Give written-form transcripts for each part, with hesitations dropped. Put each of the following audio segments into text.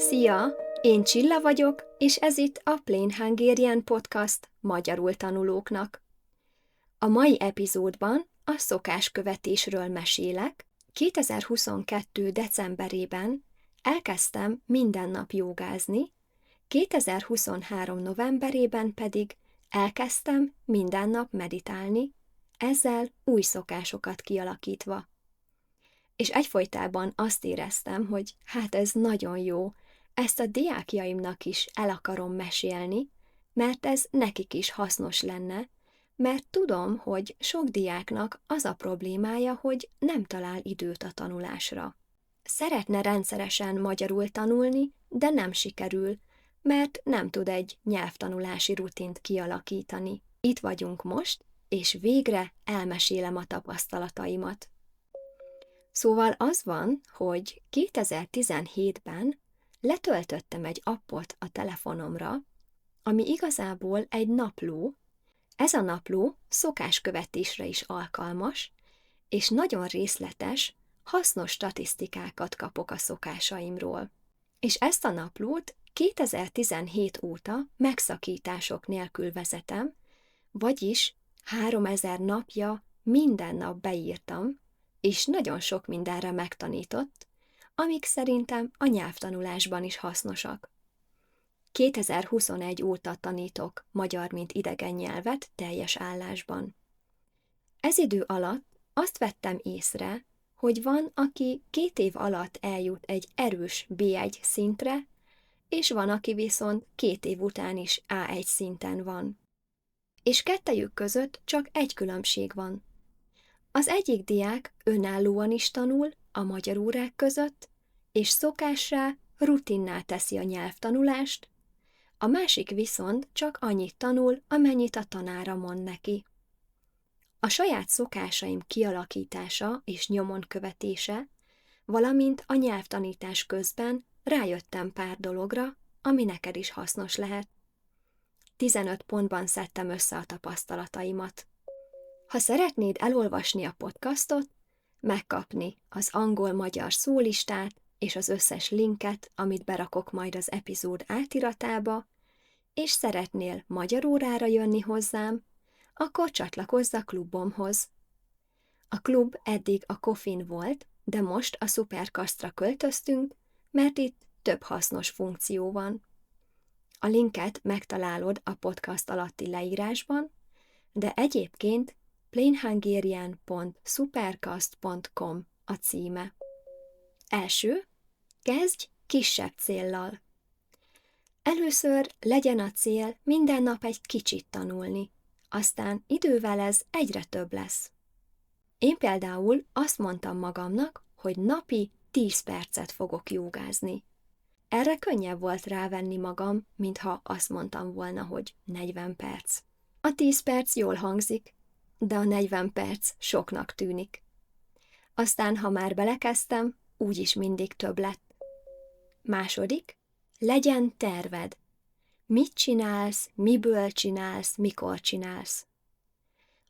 Szia! Én Csilla vagyok, és ez itt a Plain Hungarian Podcast magyarul tanulóknak. A mai epizódban a szokáskövetésről mesélek. 2022. decemberében elkezdtem minden nap jogázni, 2023. novemberében pedig elkezdtem minden nap meditálni, ezzel új szokásokat kialakítva. És egyfolytában azt éreztem, hogy hát ez nagyon jó, ezt a diákjaimnak is el akarom mesélni, mert ez nekik is hasznos lenne, mert tudom, hogy sok diáknak az a problémája, hogy nem talál időt a tanulásra. Szeretne rendszeresen magyarul tanulni, de nem sikerül, mert nem tud egy nyelvtanulási rutint kialakítani. Itt vagyunk most, és végre elmesélem a tapasztalataimat. Szóval az van, hogy 2017-ben letöltöttem egy appot a telefonomra, ami igazából egy napló. Ez a napló szokáskövetésre is alkalmas, és nagyon részletes, hasznos statisztikákat kapok a szokásaimról. És ezt a naplót 2017 óta megszakítások nélkül vezetem, vagyis 3000 napja minden nap beírtam, és nagyon sok mindenre megtanított, amik szerintem a nyelvtanulásban is hasznosak. 2021 óta tanítok magyar, mint idegen nyelvet teljes állásban. Ez idő alatt azt vettem észre, hogy van, aki 2 év alatt eljut egy erős B1 szintre, és van, aki viszont 2 év után is A1 szinten van. És kettejük között csak egy különbség van. Az egyik diák önállóan is tanul a magyar órák között, és szokássá, rutinná teszi a nyelvtanulást, a másik viszont csak annyit tanul, amennyit a tanára mond neki. A saját szokásaim kialakítása és nyomon követése, valamint a nyelvtanítás közben rájöttem pár dologra, ami neked is hasznos lehet. 15 pontban szedtem össze a tapasztalataimat. Ha szeretnéd elolvasni a podcastot, megkapni az angol-magyar szólistát és az összes linket, amit berakok majd az epizód átiratába, és szeretnél magyar órára jönni hozzám, akkor csatlakozz a klubomhoz. A klub eddig a Kofin volt, de most a Supercastra költöztünk, mert itt több hasznos funkció van. A linket megtalálod a podcast alatti leírásban, de egyébként plainhungarian.supercast.com a címe. Első, kezdj kisebb céllal. Először legyen a cél minden nap egy kicsit tanulni, aztán idővel ez egyre több lesz. Én például azt mondtam magamnak, hogy napi 10 percet fogok jogázni. Erre könnyebb volt rávenni magam, mintha azt mondtam volna, hogy 40 perc. A 10 perc jól hangzik, de a 40 perc soknak tűnik. Aztán, ha már belekezdtem, úgyis mindig több lett. Második, legyen terved. Mit csinálsz, miből csinálsz, mikor csinálsz.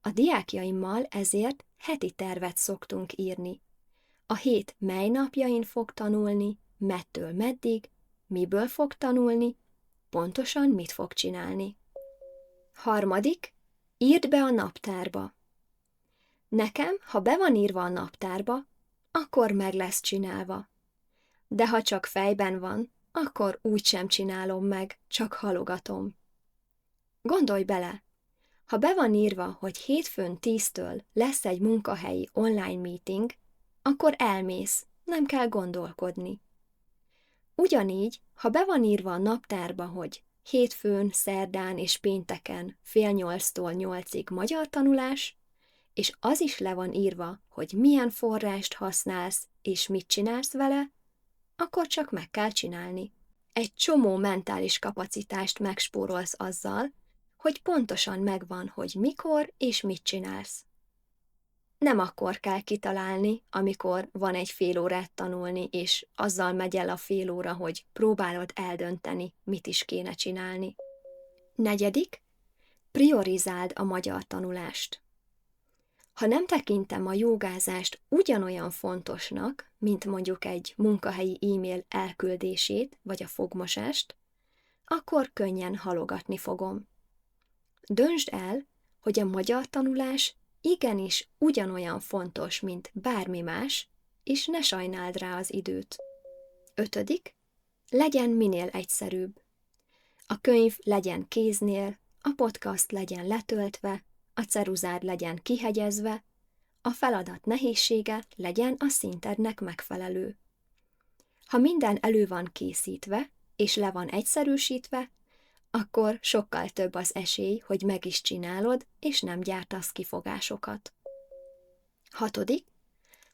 A diákjaimmal ezért heti tervet szoktunk írni. A hét mely napjain fog tanulni, mettől meddig, miből fog tanulni, pontosan mit fog csinálni. Harmadik, írd be a naptárba. Nekem, ha be van írva a naptárba, akkor meg lesz csinálva. De ha csak fejben van, akkor úgysem csinálom meg, csak halogatom. Gondolj bele, ha be van írva, hogy hétfőn 10-től lesz egy munkahelyi online meeting, akkor elmész, nem kell gondolkodni. Ugyanígy, ha be van írva a naptárba, hogy hétfőn, szerdán és pénteken fél 8-tól 8-ig magyar tanulás, és az is le van írva, hogy milyen forrást használsz és mit csinálsz vele, akkor csak meg kell csinálni. Egy csomó mentális kapacitást megspórolsz azzal, hogy pontosan megvan, hogy mikor és mit csinálsz. Nem akkor kell kitalálni, amikor van egy fél órát tanulni, és azzal megy el a fél óra, hogy próbálod eldönteni, mit is kéne csinálni. Negyedik, priorizáld a magyar tanulást. Ha nem tekintem a jogázást ugyanolyan fontosnak, mint mondjuk egy munkahelyi e-mail elküldését vagy a fogmosást, akkor könnyen halogatni fogom. Döntsd el, hogy a magyar tanulás igenis ugyanolyan fontos, mint bármi más, és ne sajnáld rá az időt. 5. Legyen minél egyszerűbb. A könyv legyen kéznél, a podcast legyen letöltve, a ceruzád legyen kihegyezve, a feladat nehézsége legyen a szintednek megfelelő. Ha minden elő van készítve, és le van egyszerűsítve, akkor sokkal több az esély, hogy meg is csinálod, és nem gyártasz kifogásokat. 6.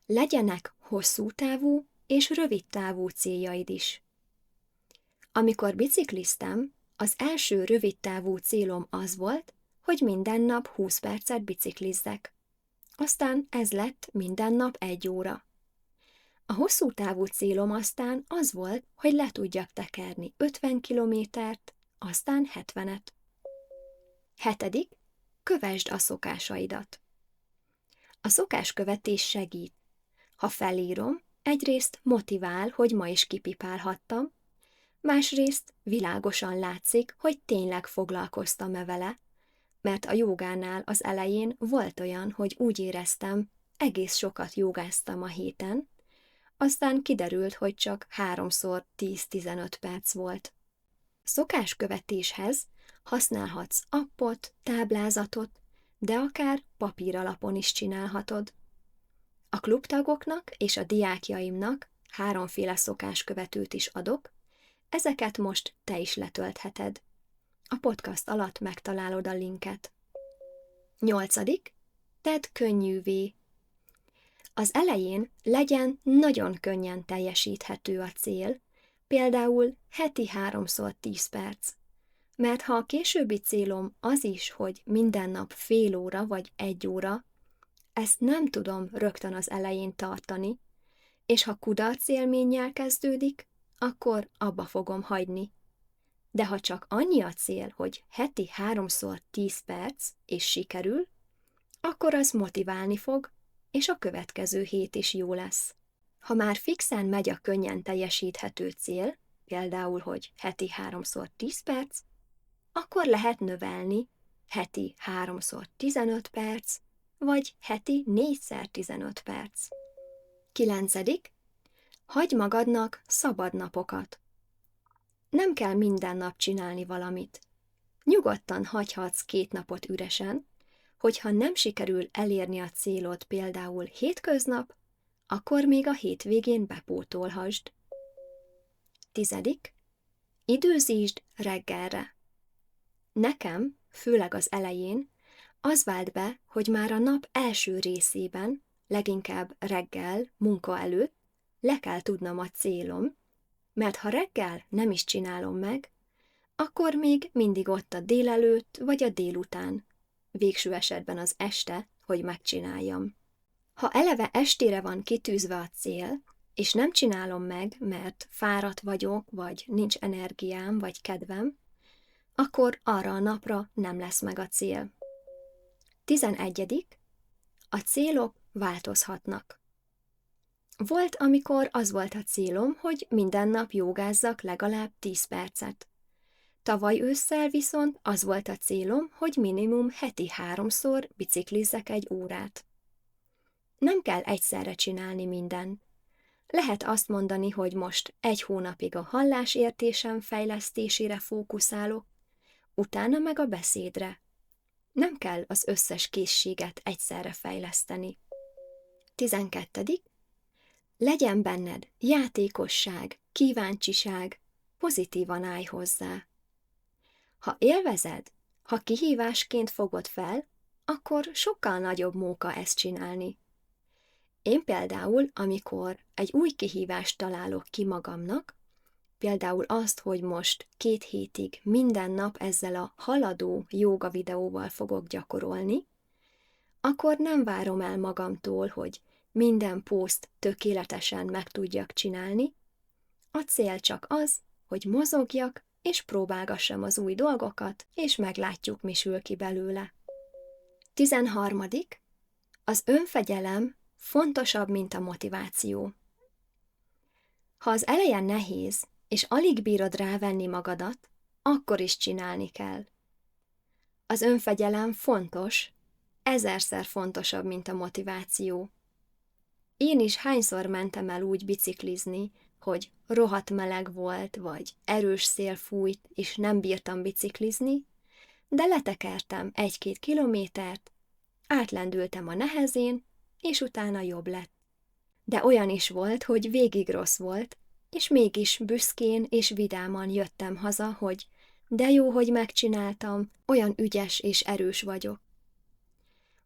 Legyenek hosszú távú és rövid távú céljaid is. Amikor bicikliztem, az első rövid távú célom az volt, hogy minden nap 20 percet biciklizzek. Aztán ez lett minden nap 1 óra. A hosszú távú célom aztán az volt, hogy le tudjak tekerni 50 kilométert, aztán 70-et. 7. Kövesd a szokásaidat. A szokáskövetés segít. Ha felírom, egyrészt motivál, hogy ma is kipipálhattam, másrészt világosan látszik, hogy tényleg foglalkoztam-e vele, mert a jogánál az elején volt olyan, hogy úgy éreztem, egész sokat jogáztam a héten, aztán kiderült, hogy csak 3-szor 10-15 perc volt. Szokáskövetéshez használhatsz appot, táblázatot, de akár papíralapon is csinálhatod. A klubtagoknak és a diákjaimnak 3 szokáskövetőt is adok, ezeket most te is letöltheted. A podcast alatt megtalálod a linket. 8. Tedd könnyűvé. Az elején legyen nagyon könnyen teljesíthető a cél, például heti 3-szor 10 perc. Mert ha a későbbi célom az is, hogy minden nap fél óra vagy 1 óra, ezt nem tudom rögtön az elején tartani, és ha kudarc élménnyel kezdődik, akkor abba fogom hagyni. De ha csak annyi a cél, hogy heti 3-szor 10 perc, és sikerül, akkor az motiválni fog, és a következő hét is jó lesz. Ha már fixen megy a könnyen teljesíthető cél, például, hogy heti 3-szor 10 perc, akkor lehet növelni heti 3-szor 15 perc, vagy heti 4-szer 15 perc. 9. Hagyj magadnak szabad napokat. Nem kell minden nap csinálni valamit. Nyugodtan hagyhatsz 2 napot üresen, hogyha nem sikerül elérni a célod például hétköznap, akkor még a hétvégén bepótolhasd. 10. Időzítsd reggelre. Nekem, főleg az elején, az vált be, hogy már a nap első részében, leginkább reggel, munka előtt, le kell tudnom a célom, mert ha reggel nem is csinálom meg, akkor még mindig ott a délelőtt vagy a délután, végső esetben az este, hogy megcsináljam. Ha eleve estére van kitűzve a cél, és nem csinálom meg, mert fáradt vagyok, vagy nincs energiám, vagy kedvem, akkor arra a napra nem lesz meg a cél. 11. A célok változhatnak. Volt, amikor az volt a célom, hogy minden nap jogázzak legalább 10 percet. Tavaly ősszel viszont az volt a célom, hogy minimum heti 3-szor biciklizzek 1 órát. Nem kell egyszerre csinálni minden. Lehet azt mondani, hogy most 1 hónapig a hallásértésem fejlesztésére fókuszálok, utána meg a beszédre. Nem kell az összes készséget egyszerre fejleszteni. 12. Legyen benned játékosság, kíváncsiság, pozitívan állj hozzá. Ha élvezed, ha kihívásként fogod fel, akkor sokkal nagyobb móka ezt csinálni. Én például, amikor egy új kihívást találok ki magamnak, például azt, hogy most 2 hétig minden nap ezzel a haladó jóga videóval fogok gyakorolni, akkor nem várom el magamtól, hogy minden pószt tökéletesen meg tudjak csinálni. A cél csak az, hogy mozogjak, és próbálgassam az új dolgokat, és meglátjuk, mi sül ki belőle. 13. Az önfegyelem fontosabb, mint a motiváció. Ha az elejen nehéz, és alig bírod rávenni magadat, akkor is csinálni kell. Az önfegyelem fontos, ezerszer fontosabb, mint a motiváció. Én is hányszor mentem el úgy biciklizni, hogy rohadt meleg volt, vagy erős szél fújt, és nem bírtam biciklizni, de letekertem 1-2 kilométert, átlendültem a nehezén, és utána jobb lett. De olyan is volt, hogy végig rossz volt, és mégis büszkén és vidáman jöttem haza, hogy de jó, hogy megcsináltam, olyan ügyes és erős vagyok.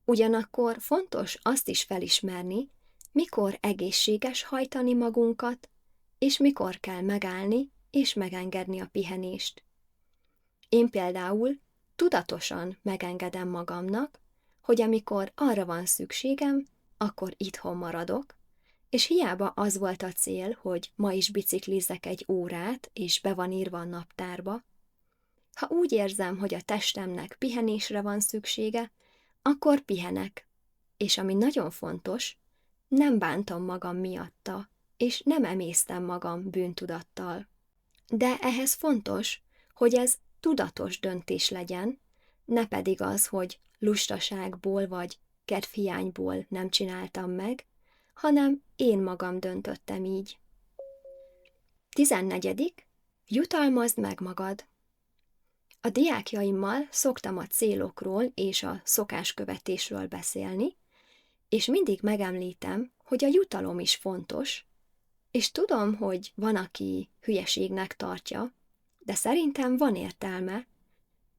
Ugyanakkor fontos azt is felismerni, mikor egészséges hajtani magunkat, és mikor kell megállni és megengedni a pihenést. Én például tudatosan megengedem magamnak, hogy amikor arra van szükségem, akkor itthon maradok, és hiába az volt a cél, hogy ma is biciklizzek 1 órát, és be van írva a naptárba. Ha úgy érzem, hogy a testemnek pihenésre van szüksége, akkor pihenek, és ami nagyon fontos, nem bántom magam miatta, és nem emésztem magam bűntudattal. De ehhez fontos, hogy ez tudatos döntés legyen, ne pedig az, hogy lustaságból vagy kedvhiányból nem csináltam meg, hanem én magam döntöttem így. 14. Jutalmazd meg magad. A diákjaimmal szoktam a célokról és a szokáskövetésről beszélni, és mindig megemlítem, hogy a jutalom is fontos, és tudom, hogy van, aki hülyeségnek tartja, de szerintem van értelme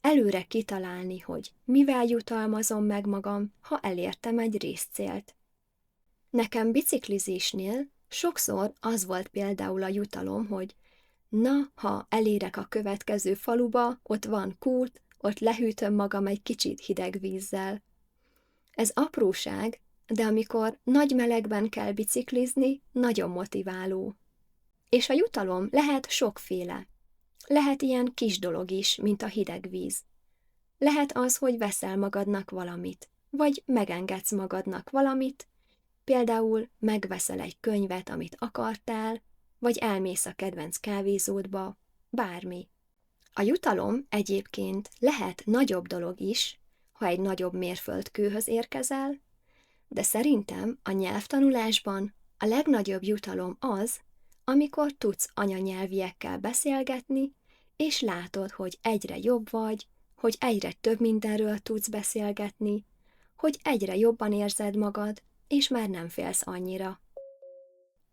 előre kitalálni, hogy mivel jutalmazom meg magam, ha elértem egy részcélt. Nekem biciklizésnél sokszor az volt például a jutalom, hogy na, ha elérek a következő faluba, ott van kút, ott lehűtöm magam egy kicsit hideg vízzel. Ez apróság, de amikor nagy melegben kell biciklizni, nagyon motiváló. És a jutalom lehet sokféle. Lehet ilyen kis dolog is, mint a hideg víz. Lehet az, hogy veszel magadnak valamit, vagy megengedsz magadnak valamit, például megveszel egy könyvet, amit akartál, vagy elmész a kedvenc kávézódba, bármi. A jutalom egyébként lehet nagyobb dolog is, ha egy nagyobb mérföldkőhöz érkezel, de szerintem a nyelvtanulásban a legnagyobb jutalom az, amikor tudsz anyanyelviekkel beszélgetni, és látod, hogy egyre jobb vagy, hogy egyre több mindenről tudsz beszélgetni, hogy egyre jobban érzed magad, és már nem félsz annyira.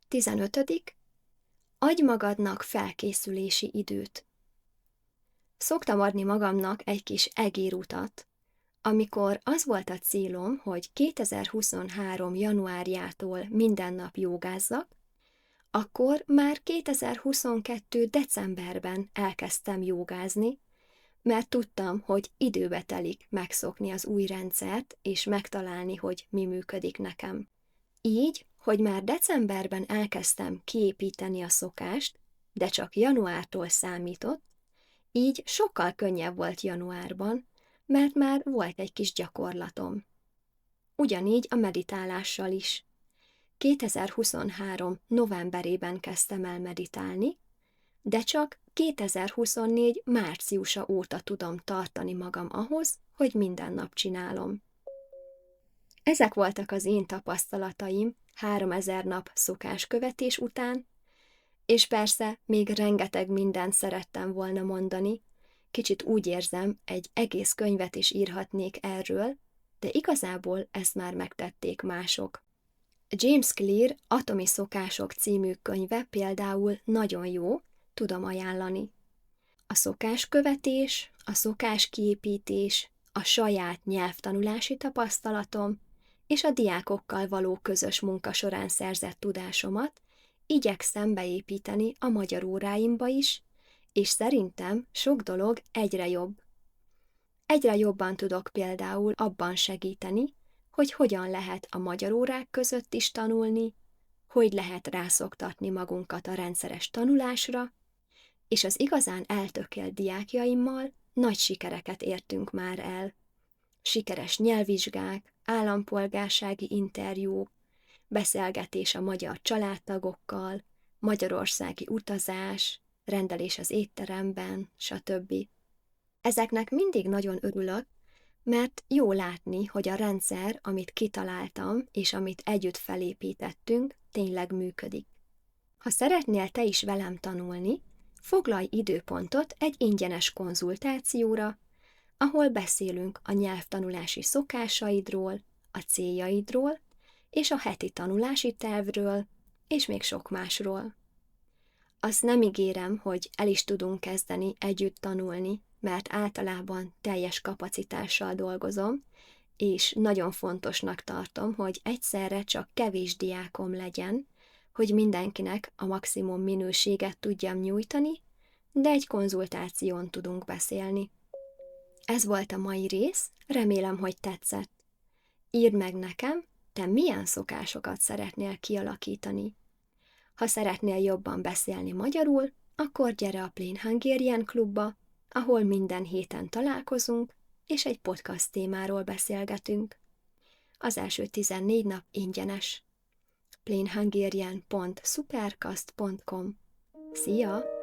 15. Adj magadnak felkészülési időt. Szoktam adni magamnak egy kis egérutat, amikor az volt a célom, hogy 2023. januárjától minden nap jogázzak, akkor már 2022. decemberben elkezdtem jogázni, mert tudtam, hogy időbe telik megszokni az új rendszert, és megtalálni, hogy mi működik nekem. Így, hogy már decemberben elkezdtem kiépíteni a szokást, de csak januártól számított, így sokkal könnyebb volt januárban, mert már volt egy kis gyakorlatom. Ugyanígy a meditálással is. 2023. novemberében kezdtem el meditálni, de csak 2024. márciusa óta tudom tartani magam ahhoz, hogy minden nap csinálom. Ezek voltak az én tapasztalataim 3000 nap szokáskövetés után, és persze még rengeteg mindent szerettem volna mondani, kicsit úgy érzem, egy egész könyvet is írhatnék erről, de igazából ezt már megtették mások. James Clear Atomi szokások című könyve például nagyon jó, tudom ajánlani. A szokáskövetés, a szokáskiépítés, a saját nyelvtanulási tapasztalatom és a diákokkal való közös munka során szerzett tudásomat igyekszem beépíteni a magyar óráimba is, és szerintem sok dolog egyre jobb. Egyre jobban tudok például abban segíteni, hogy hogyan lehet a magyar órák között is tanulni, hogy lehet rászoktatni magunkat a rendszeres tanulásra, és az igazán eltökélt diákjaimmal nagy sikereket értünk már el. sikeres nyelvvizsgák, állampolgársági interjúk, beszélgetés a magyar családtagokkal, magyarországi utazás, rendelés az étteremben, stb. Ezeknek mindig nagyon örülök, mert jó látni, hogy a rendszer, amit kitaláltam, és amit együtt felépítettünk, tényleg működik. Ha szeretnél te is velem tanulni, foglalj időpontot egy ingyenes konzultációra, ahol beszélünk a nyelvtanulási szokásaidról, a céljaidról, és a heti tanulási tervről, és még sok másról. Azt nem ígérem, hogy el is tudunk kezdeni együtt tanulni, mert általában teljes kapacitással dolgozom, és nagyon fontosnak tartom, hogy egyszerre csak kevés diákom legyen, hogy mindenkinek a maximum minőséget tudjam nyújtani, de egy konzultáción tudunk beszélni. Ez volt a mai rész, remélem, hogy tetszett. Írd meg nekem, te milyen szokásokat szeretnél kialakítani. Ha szeretnél jobban beszélni magyarul, akkor gyere a Plain Hungarian klubba, ahol minden héten találkozunk, és egy podcast témáról beszélgetünk. Az első 14 nap ingyenes. plainhungarian.supercast.com. Szia!